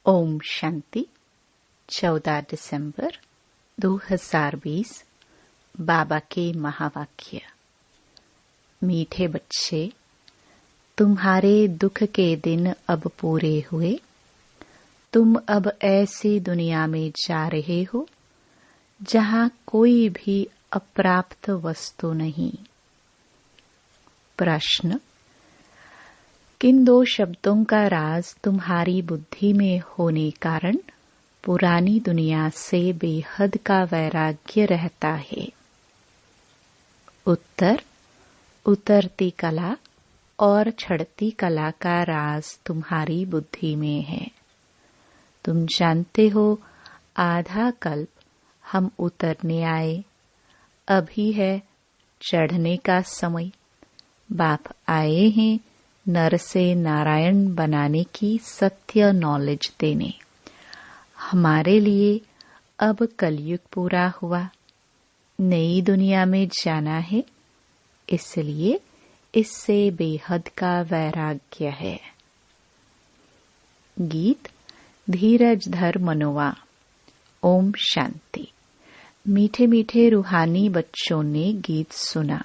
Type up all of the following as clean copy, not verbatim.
ओम शांति। 14 दिसंबर 2020। बाबा के महावाक्य। मीठे बच्चे, तुम्हारे दुख के दिन अब पूरे हुए। तुम अब ऐसी दुनिया में जा रहे हो जहां कोई भी अप्राप्त वस्तु नहीं। प्रश्न: किन दो शब्दों का राज तुम्हारी बुद्धि में होने कारण पुरानी दुनिया से बेहद का वैराग्य रहता है? उत्तर: उतरती कला और चढ़ती कला का राज तुम्हारी बुद्धि में है। तुम जानते हो, आधा कल्प हम उतरने आए, अभी है चढ़ने का समय। बाप आए हैं नर से नारायण बनाने की सत्य नॉलेज देने। हमारे लिए अब कलयुग पूरा हुआ, नई दुनिया में जाना है, इसलिए इससे बेहद का वैराग्य है। गीत धीरज धर मनोवा। ओम शांति। मीठे मीठे रूहानी बच्चों ने गीत सुना।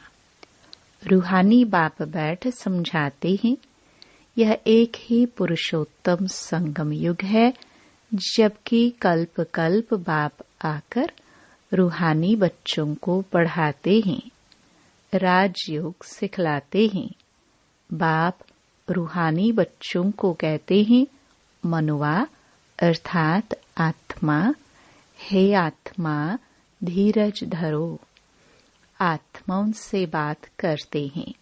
रूहानी बाप बैठ समझाते हैं, यह एक ही पुरुषोत्तम संगम युग है, जबकि कल्प कल्प बाप आकर रूहानी बच्चों को पढ़ाते हैं, राजयोग सिखलाते हैं। बाप रूहानी बच्चों को कहते हैं, मनुआ अर्थात आत्मा, हे आत्मा धीरज धरो। आत्माओं से बात करते हैं।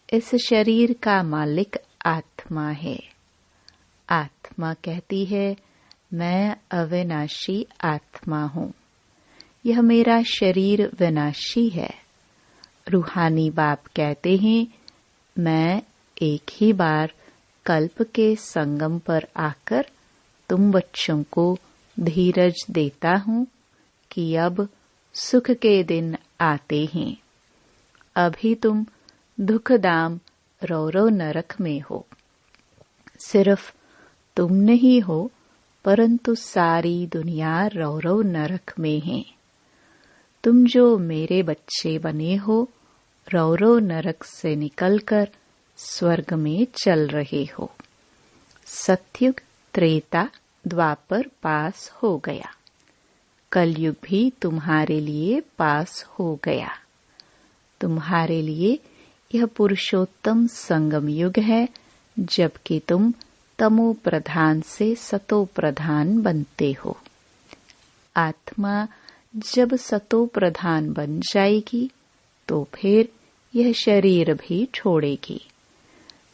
इस शरीर का मालिक आत्मा है। आत्मा कहती है, मैं अविनाशी आत्मा हूँ, यह मेरा शरीर विनाशी है। रूहानी बाप कहते हैं, मैं एक ही बार कल्प के संगम पर आकर तुम बच्चों को धीरज देता हूँ कि अब सुख के दिन आते हैं। अभी तुम दुखदाम रौरव नरक में हो। सिर्फ तुम नहीं हो, परंतु सारी दुनिया रौरव नरक में है। तुम जो मेरे बच्चे बने हो, रौरव नरक से निकलकर स्वर्ग में चल रहे हो। सतयुग, त्रेता, द्वापर पास हो गया, कलयुग भी तुम्हारे लिए पास हो गया। तुम्हारे लिए यह पुरुषोत्तम संगम युग है, जबकि तुम तमो प्रधान से सतो प्रधान बनते हो। आत्मा जब सतो प्रधान बन जाएगी तो फिर यह शरीर भी छोड़ेगी।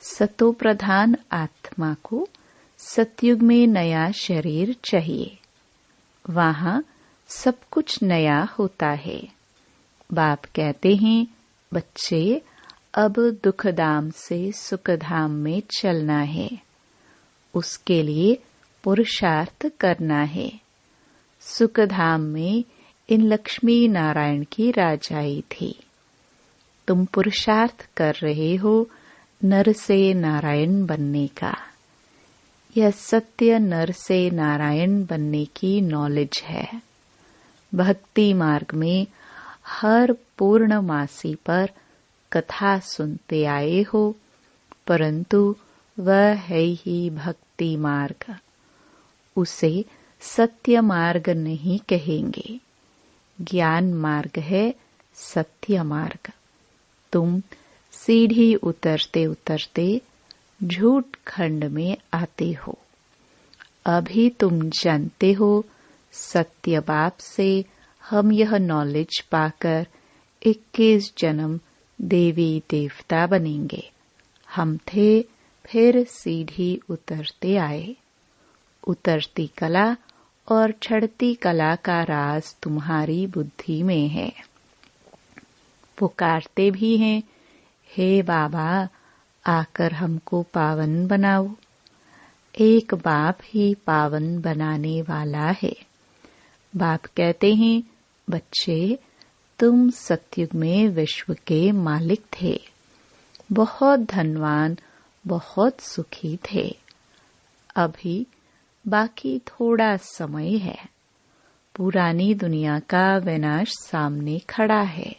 सतो प्रधान आत्मा को सतयुग में नया शरीर चाहिए, वहां सब कुछ नया होता है। बाप कहते हैं, बच्चे अब दुखधाम से सुखधाम में चलना है, उसके लिए पुरुषार्थ करना है। सुखधाम में इन लक्ष्मी नारायण की राजाई थी। तुम पुरुषार्थ कर रहे हो नर से नारायण बनने का। यह सत्य नर से नारायण बनने की नॉलेज है। भक्ति मार्ग में हर पूर्णमासी पर कथा सुनते आए हो, परंतु वह है ही भक्ति मार्ग, उसे सत्य मार्ग नहीं कहेंगे। ज्ञान मार्ग है सत्य मार्ग। तुम सीढ़ी उतरते उतरते झूठ खंड में आते हो। अभी तुम जानते हो, सत्य बाप से हम यह नॉलेज पाकर 21 जन्म देवी देवता बनेंगे। हम थे, फिर सीढ़ी उतरते आए। उतरती कला और चढ़ती कला का राज तुम्हारी बुद्धि में है। पुकारते भी हैं, हे बाबा आकर हमको पावन बनाओ। एक बाप ही पावन बनाने वाला है। बाप कहते हैं, बच्चे तुम सतयुग में विश्व के मालिक थे, बहुत धनवान, बहुत सुखी थे। अभी बाकी थोड़ा समय है। पुरानी दुनिया का विनाश सामने खड़ा है।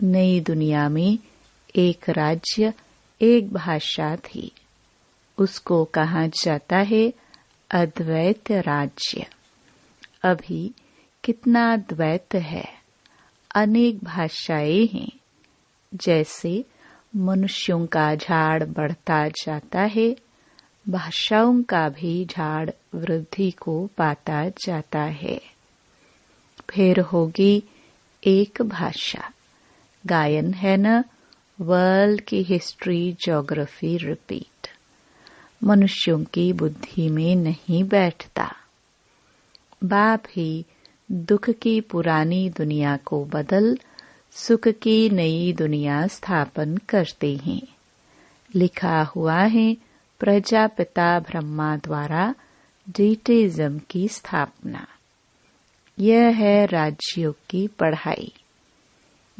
नई दुनिया में एक राज्य, एक भाषा थी। उसको कहा जाता है अद्वैत राज्य। अभी कितना द्वैत है, अनेक भाषाएं हैं। जैसे मनुष्यों का झाड़ बढ़ता जाता है, भाषाओं का भी झाड़ वृद्धि को पाता जाता है। फिर होगी एक भाषा। गायन है न, वर्ल्ड की हिस्ट्री ज्योग्राफी रिपीट। मनुष्यों की बुद्धि में नहीं बैठता। बाप ही दुख की पुरानी दुनिया को बदल सुख की नई दुनिया स्थापन करते हैं। लिखा हुआ है प्रजापिता ब्रह्मा द्वारा डेटिज्म की स्थापना। यह है राजयोग की पढ़ाई।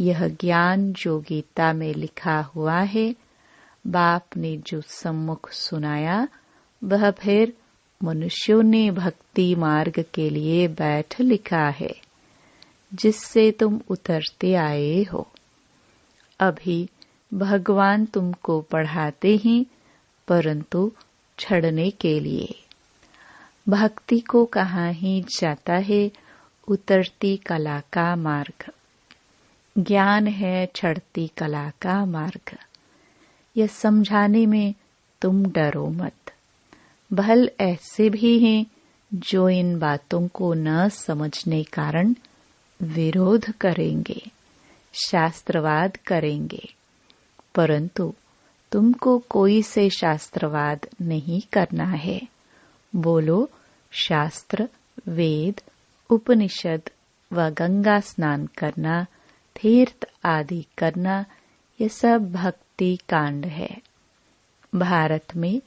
यह ज्ञान जो गीता में लिखा हुआ है, बाप ने जो सम्मुख सुनाया, वह फिर मनुष्यों ने भक्ति मार्ग के लिए बैठ लिखा है, जिससे तुम उतरते आए हो। अभी भगवान तुमको पढ़ाते हैं, परंतु छड़ने के लिए। भक्ति को कहा ही जाता है उतरती कला का मार्ग। ज्ञान है चढ़ती कला का मार्ग। यह समझाने में तुम डरो मत। भल ऐसे भी हैं जो इन बातों को न समझने कारण विरोध करेंगे, शास्त्रवाद करेंगे, परंतु तुमको कोई से शास्त्रवाद नहीं करना है। बोलो शास्त्र, वेद, उपनिषद व गंगा स्नान करना, तीर्थ आदि करना, ये सब भक्ति कांड है। भारत में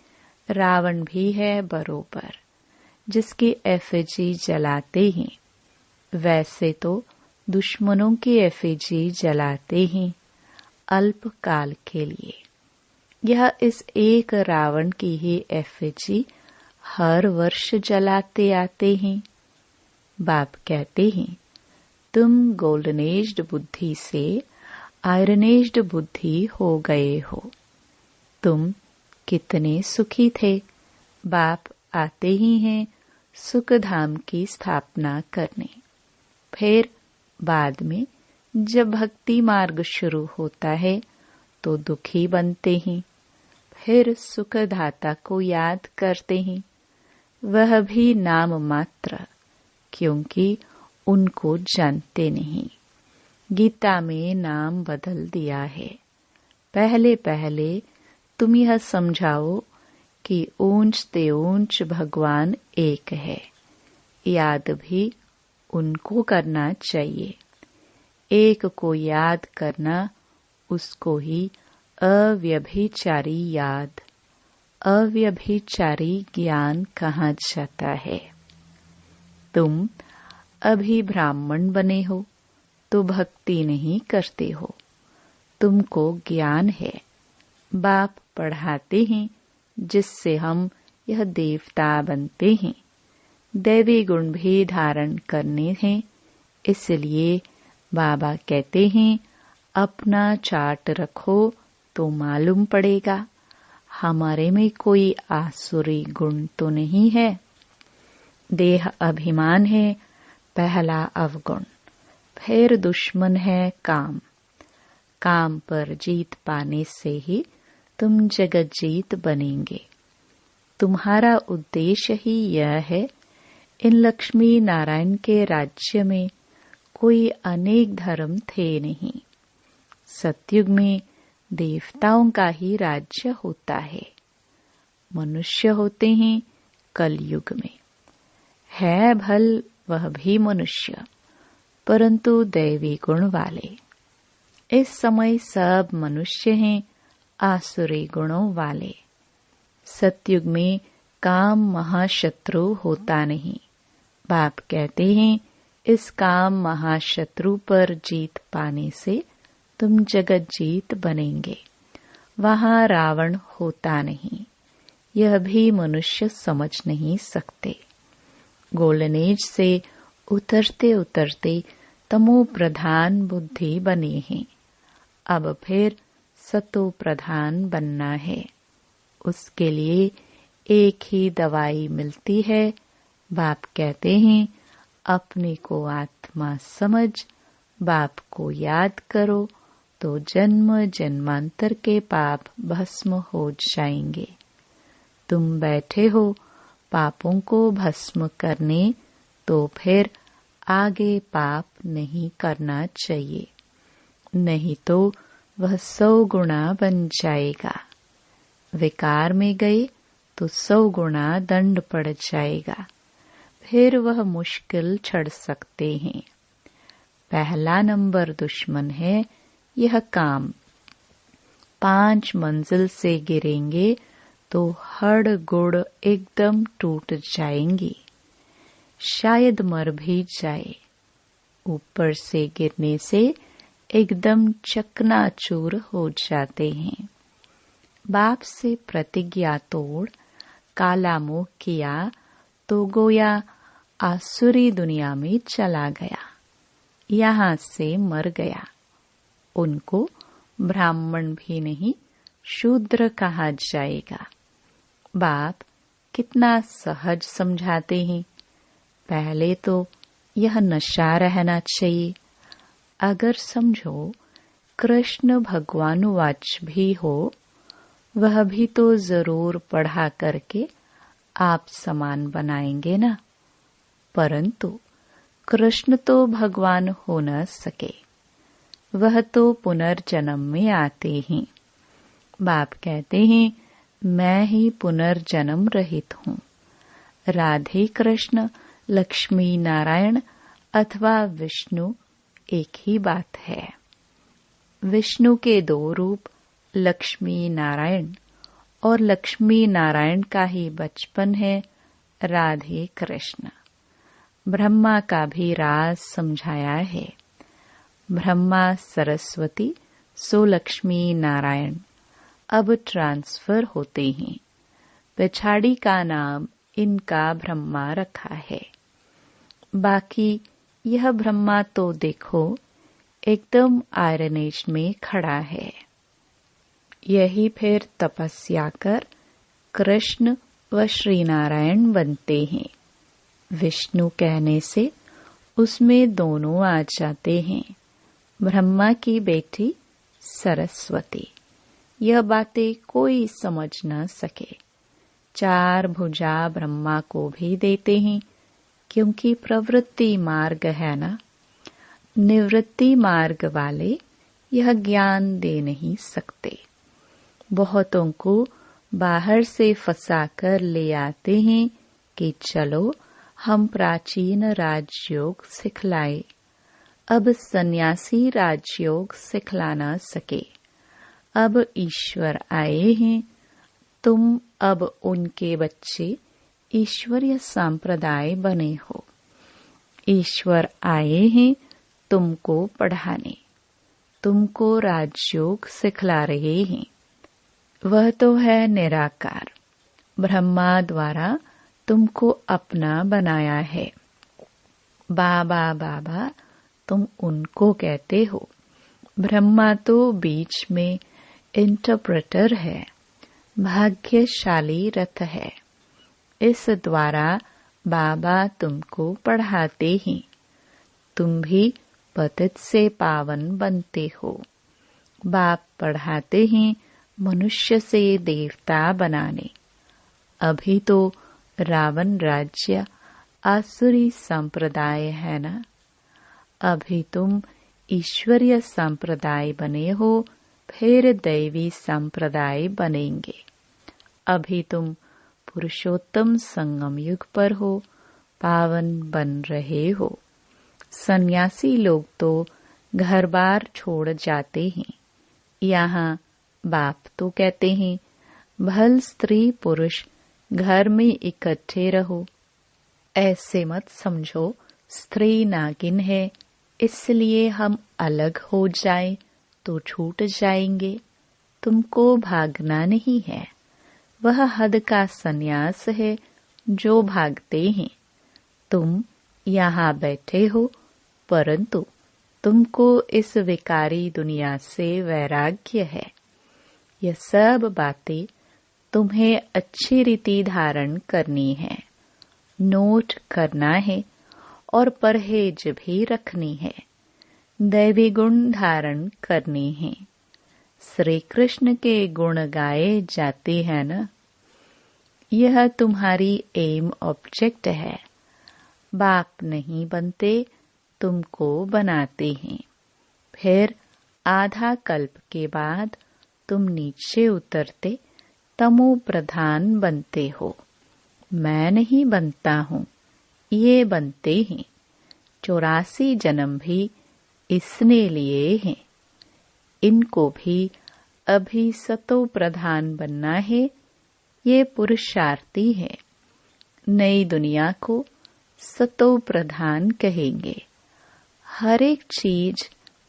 रावण भी है बरोबर, जिसकी एफिजी जलाते हैं। वैसे तो दुश्मनों की एफिजी जलाते हैं अल्प काल के लिए। यह इस एक रावण की ही एफिजी हर वर्ष जलाते आते हैं। बाप कहते हैं, तुम गोल्डनेज्ड बुद्धि से आयरनेज्ड बुद्धि हो गए हो। तुम कितने सुखी थे। बाप आते ही हैं सुख धाम की स्थापना करने। फिर बाद में जब भक्ति मार्ग शुरू होता है तो दुखी बनते हैं। फिर सुखदाता को याद करते हैं, वह भी नाम मात्र, क्योंकि उनको जानते नहीं। गीता में नाम बदल दिया है। पहले पहले तुम यह समझाओ कि ऊंच ते ऊंच भगवान एक है। याद भी उनको करना चाहिए। एक को याद करना, उसको ही अव्यभिचारी याद, अव्यभिचारी ज्ञान कहा जाता है। तुम अभी ब्राह्मण बने हो तो भक्ति नहीं करते हो। तुमको ज्ञान है। बाप पढ़ाते हैं, जिससे हम यह देवता बनते हैं। दैवी गुण भी धारण करने हैं। इसलिए बाबा कहते हैं, अपना चार्ट रखो तो मालूम पड़ेगा हमारे में कोई आसुरी गुण तो नहीं है। देह अभिमान है पहला अवगुण। फिर दुश्मन है काम। काम पर जीत पाने से ही तुम जगत जीत बनेंगे। तुम्हारा उद्देश्य ही यह है। इन लक्ष्मी नारायण के राज्य में कोई अनेक धर्म थे नहीं। सतयुग में देवताओं का ही राज्य होता है। मनुष्य होते हैं कलयुग में। है भल वह भी मनुष्य, परंतु दैवी गुण वाले। इस समय सब मनुष्य हैं आसुरी गुणों वाले। सतयुग में काम महाशत्रु होता नहीं। बाप कहते हैं, इस काम महाशत्रु पर जीत पाने से तुम जगत जीत बनेंगे। वहां रावण होता नहीं। यह भी मनुष्य समझ नहीं सकते। गोल्डन एज से उतरते उतरते तमो प्रधान बुद्धि बने हैं। अब फिर सतो प्रधान बनना है। उसके लिए एक ही दवाई मिलती है। बाप कहते हैं, अपने को आत्मा समझ, बाप को याद करो तो जन्म जन्मांतर के पाप भस्म हो जाएंगे। तुम बैठे हो पापों को भस्म करने, तो फिर आगे पाप नहीं करना चाहिए, नहीं तो वह 100 गुना बन जाएगा। विकार में गए तो 100 गुना दंड पड़ जाएगा। फिर वह मुश्किल छड़ सकते हैं। पहला नंबर दुश्मन है यह काम। 5 मंजिल से गिरेंगे तो हड़ गुड़ एकदम टूट जाएंगी, शायद मर भी जाए। ऊपर से गिरने से एकदम चकनाचूर हो जाते हैं। बाप से प्रतिज्ञा तोड़ काला मोह किया तो गोया आसुरी दुनिया में चला गया, यहाँ से मर गया। उनको ब्राह्मण भी नहीं शूद्र कहा जाएगा। बाप कितना सहज समझाते हैं। पहले तो यह नशा रहना चाहिए। अगर समझो कृष्ण भगवानुवाच भी हो, वह भी तो जरूर पढ़ा करके आप समान बनाएंगे ना। परंतु कृष्ण तो भगवान हो न सके, वह तो पुनर्जन्म में आते हैं। बाप कहते हैं, मैं ही पुनर्जन्म रहित हूँ। राधे कृष्ण, लक्ष्मी नारायण अथवा विष्णु एक ही बात है। विष्णु के 2 रूप लक्ष्मी नारायण, और लक्ष्मी नारायण का ही बचपन है राधे कृष्ण। ब्रह्मा का भी राज समझाया है। ब्रह्मा सरस्वती सो लक्ष्मी नारायण अब ट्रांसफर होते हैं। पिछाड़ी का नाम इनका ब्रह्मा रखा है। बाकी यह ब्रह्मा तो देखो एकदम आयरन एज में खड़ा है। यही फिर तपस्या कर कृष्ण व श्री नारायण बनते हैं। विष्णु कहने से उसमें दोनों आ जाते हैं। ब्रह्मा की बेटी सरस्वती। यह बातें कोई समझ न सके। 4 भुजा ब्रह्मा को भी देते हैं, क्योंकि प्रवृत्ति मार्ग है ना। निवृत्ति मार्ग वाले यह ज्ञान दे नहीं सकते। बहुतों को बाहर से फंसा कर ले आते हैं कि चलो हम प्राचीन राजयोग सिखलाए। अब सन्यासी राजयोग सिखला ना सके। अब ईश्वर आए हैं, तुम अब उनके बच्चे ईश्वरीय संप्रदाय बने हो। ईश्वर आए हैं तुमको पढ़ाने, तुमको राजयोग सिखला रहे हैं। वह तो है निराकार। ब्रह्मा द्वारा तुमको अपना बनाया है। बाबा बाबा तुम उनको कहते हो। ब्रह्मा तो बीच में इंटरप्रेटर है, भाग्यशाली रथ है। इस द्वारा बाबा तुमको पढ़ाते हैं। तुम भी पतित से पावन बनते हो। बाप पढ़ाते हैं मनुष्य से देवता बनाने। अभी तो रावण राज्य आसुरी संप्रदाय है ना। अभी तुम ईश्वरीय संप्रदाय बने हो, फिर दैवी संप्रदाय बनेंगे। अभी तुम पुरुषोत्तम संगम युग पर हो, पावन बन रहे हो। सन्यासी लोग तो घर बार छोड़ जाते हैं। यहाँ बाप तो कहते हैं, भल स्त्री पुरुष घर में इकट्ठे रहो। ऐसे मत समझो स्त्री नागिन है, इसलिए हम अलग हो जाएं तो छूट जाएंगे। तुमको भागना नहीं है, वह हद का संन्यास है जो भागते हैं। तुम यहाँ बैठे हो, परंतु तुमको इस विकारी दुनिया से वैराग्य है। यह सब बातें तुम्हें अच्छी रीति धारण करनी है, नोट करना है और परहेज भी रखनी है। दैवी गुण धारण करने हैं। श्री कृष्ण के गुण गाए जाते हैं न। यह तुम्हारी एम ऑब्जेक्ट है। बाप नहीं बनते, तुमको बनाते हैं। फिर आधा कल्प के बाद तुम नीचे उतरते तमो प्रधान बनते हो। मैं नहीं बनता हूँ, ये बनते हैं। 84 जन्म भी इसने लिए हैं। इनको भी अभी सतो प्रधान बनना है। ये पुरुषार्थी है। नई दुनिया को सतो प्रधान कहेंगे। हर एक चीज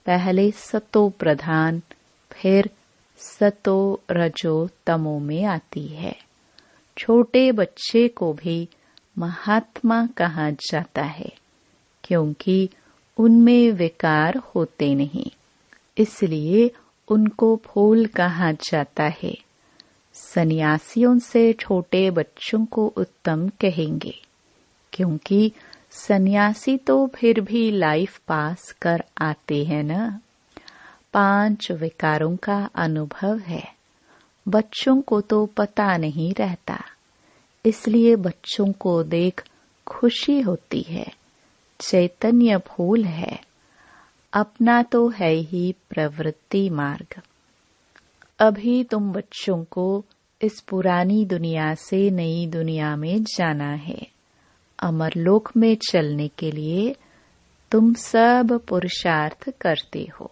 पहले सतो प्रधान, फिर सतो रजो तमो में आती है। छोटे बच्चे को भी महात्मा कहा जाता है, क्योंकि उनमें विकार होते नहीं, इसलिए उनको फूल कहा जाता है। सन्यासियों से छोटे बच्चों को उत्तम कहेंगे, क्योंकि सन्यासी तो फिर भी लाइफ पास कर आते हैं न। 5 विकारों का अनुभव है। बच्चों को तो पता नहीं रहता, इसलिए बच्चों को देख खुशी होती है। चैतन्य फूल है, अपना तो है ही प्रवृत्ति मार्ग। अभी तुम बच्चों को इस पुरानी दुनिया से नई दुनिया में जाना है। अमरलोक में चलने के लिए तुम सब पुरुषार्थ करते हो।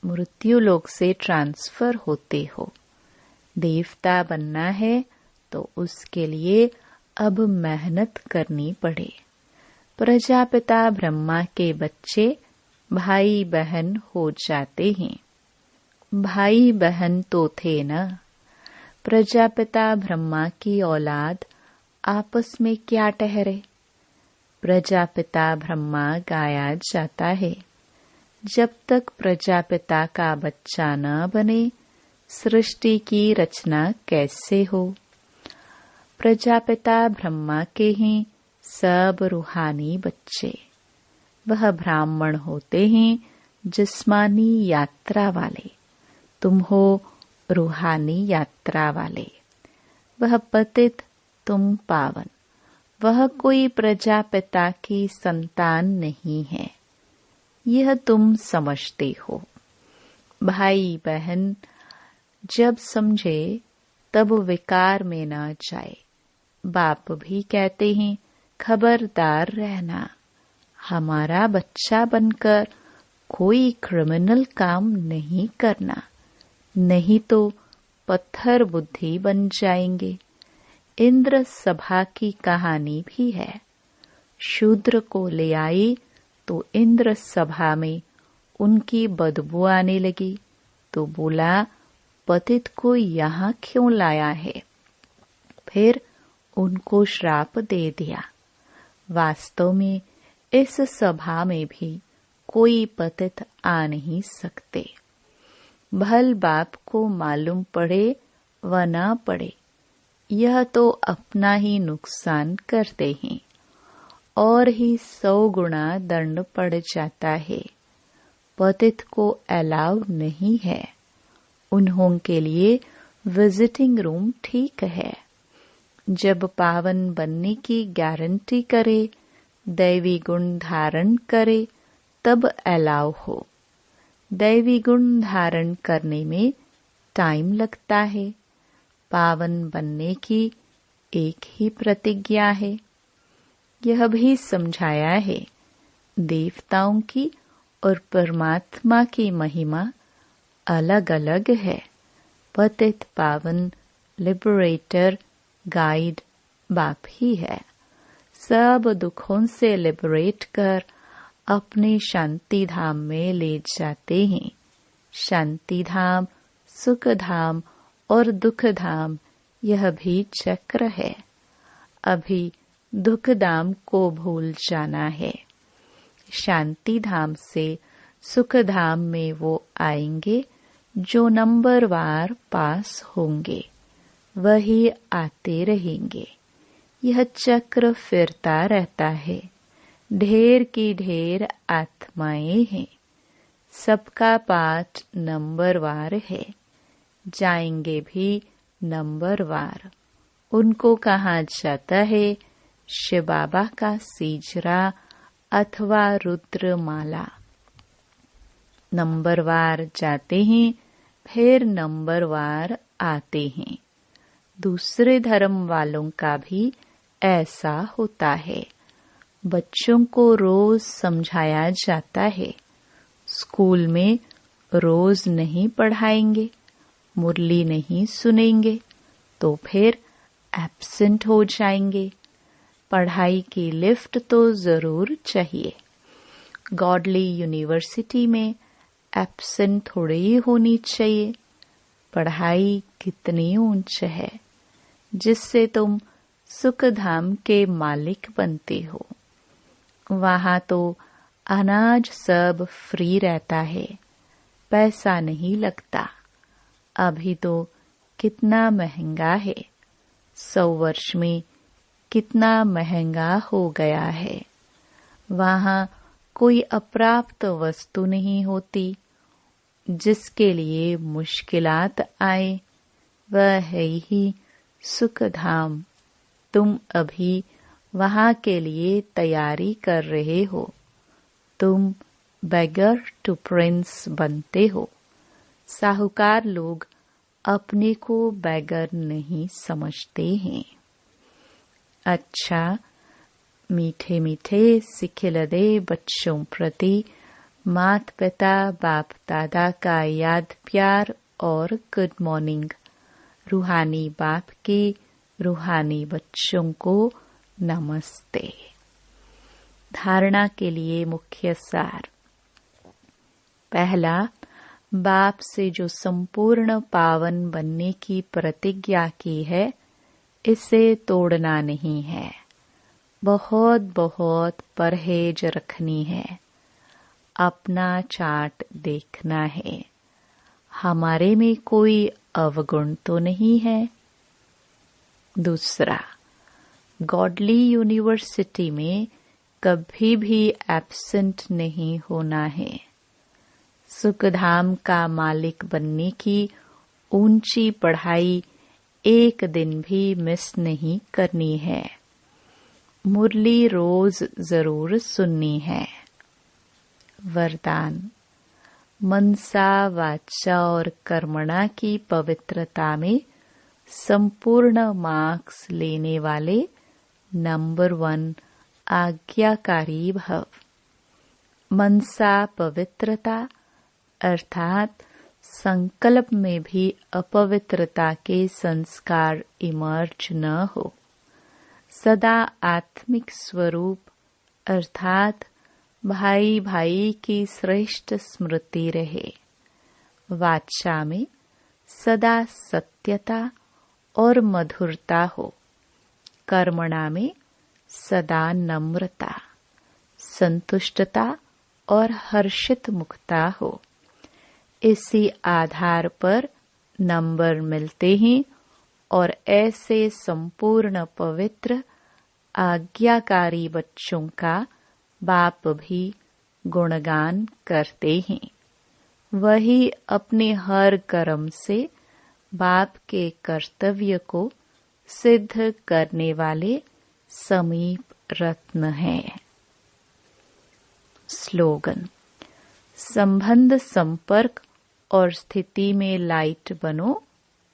मृत्यु लोक से ट्रांसफर होते हो। देवता बनना है तो उसके लिए अब मेहनत करनी पड़े। प्रजापिता ब्रह्मा के बच्चे भाई बहन हो जाते हैं। भाई बहन तो थे न। प्रजापिता ब्रह्मा की औलाद आपस में क्या ठहरे। प्रजापिता ब्रह्मा गाया जाता है। जब तक प्रजापिता का बच्चा न बने, सृष्टि की रचना कैसे हो। प्रजापिता ब्रह्मा के हैं सब रूहानी बच्चे। वह ब्राह्मण होते हैं जिस्मानी यात्रा वाले। तुम हो रूहानी यात्रा वाले। वह पतित, तुम पावन। वह कोई प्रजापिता की संतान नहीं है, यह तुम समझते हो। भाई बहन जब समझे तब विकार में न जाए। बाप भी कहते हैं खबरदार रहना, हमारा बच्चा बनकर कोई क्रिमिनल काम नहीं करना, नहीं तो पत्थर बुद्धि बन जाएंगे। इंद्र सभा की कहानी भी है। शूद्र को ले आई तो इंद्र सभा में उनकी बदबू आने लगी, तो बोला पतित को यहाँ क्यों लाया है। फिर उनको श्राप दे दिया। वास्तव में इस सभा में भी कोई पतित आ नहीं सकते। भल बाप को मालूम पड़े व न पड़े, यह तो अपना ही नुकसान करते हैं और ही 100 गुना दंड पड़ जाता है। पतित को अलाउ नहीं है। उन्हों के लिए विजिटिंग रूम ठीक है। जब पावन बनने की गारंटी करे, दैवी गुण धारण करे, तब अलाउ हो। दैवी गुण धारण करने में टाइम लगता है। पावन बनने की एक ही प्रतिज्ञा है। यह भी समझाया है देवताओं की और परमात्मा की महिमा अलग अलग है। पतित पावन लिबरेटर गाइड बाप ही है। सब दुखों से लिबरेट कर अपने शांति धाम में ले जाते हैं। शांति धाम, सुख धाम और दुख धाम, यह भी चक्र है। अभी दुख धाम को भूल जाना है। शांति धाम से सुख धाम में वो आएंगे जो नंबरवार पास होंगे, वही आते रहेंगे। यह चक्र फिरता रहता है। ढेर की ढेर आत्माएं हैं। सबका पाठ नंबरवार है। जाएंगे भी नंबरवार। उनको कहा जाता है शिव बाबा का सीजरा अथवा रुद्रमाला। नंबरवार जाते हैं, फिर नंबरवार आते हैं। दूसरे धर्म वालों का भी ऐसा होता है। बच्चों को रोज समझाया जाता है। स्कूल में रोज नहीं पढ़ाएंगे, मुरली नहीं सुनेंगे तो फिर एब्सेंट हो जाएंगे। पढ़ाई की लिफ्ट तो जरूर चाहिए। गॉडली यूनिवर्सिटी में एब्सेंट थोड़ी ही होनी चाहिए। पढ़ाई कितनी ऊंच है जिससे तुम सुखधाम के मालिक बनते हो। वहां तो अनाज सब फ्री रहता है, पैसा नहीं लगता। अभी तो कितना महंगा है। 100 वर्ष में कितना महंगा हो गया है। वहां कोई अप्राप्त वस्तु नहीं होती। जिसके लिए मुश्किलात आए वह है ही सुखधाम। तुम अभी वहां के लिए तैयारी कर रहे हो। तुम बेगर टू प्रिंस बनते हो। साहूकार लोग अपने को बेगर नहीं समझते हैं। अच्छा, मीठे मीठे सिखिलदे बच्चों प्रति माता पिता बाप दादा का याद प्यार और गुड मॉर्निंग। रूहानी बाप के रूहानी बच्चों को नमस्ते। धारणा के लिए मुख्य सार। पहला, बाप से जो संपूर्ण पावन बनने की प्रतिज्ञा की है, इसे तोड़ना नहीं है। बहुत बहुत परहेज रखनी है। अपना चार्ट देखना है। हमारे में कोई अवगुण तो नहीं है। दूसरा, गॉडली यूनिवर्सिटी में कभी भी एब्सेंट नहीं होना है। सुखधाम का मालिक बनने की ऊंची पढ़ाई एक दिन भी मिस नहीं करनी है। मुरली रोज जरूर सुननी है। वरदान। मनसा वाचा और कर्मणा की पवित्रता में संपूर्ण मार्क्स लेने वाले नंबर 1 आज्ञाकारी भव। मनसा पवित्रता अर्थात संकल्प में भी अपवित्रता के संस्कार इमर्ज न हो। सदा आत्मिक स्वरूप अर्थात भाई भाई की श्रेष्ठ स्मृति रहे। वाचा में सदा सत्यता और मधुरता हो। कर्मणा में सदा नम्रता, संतुष्टता और हर्षित मुखता हो। इसी आधार पर नंबर मिलते हैं और ऐसे संपूर्ण पवित्र आज्ञाकारी बच्चों का बाप भी गुणगान करते हैं। वही अपने हर कर्म से बाप के कर्तव्य को सिद्ध करने वाले समीप रत्न हैं। स्लोगन। संबंध, संपर्क और स्थिति में लाइट बनो,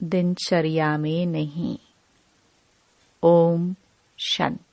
दिनचर्या में नहीं। ओम शांति।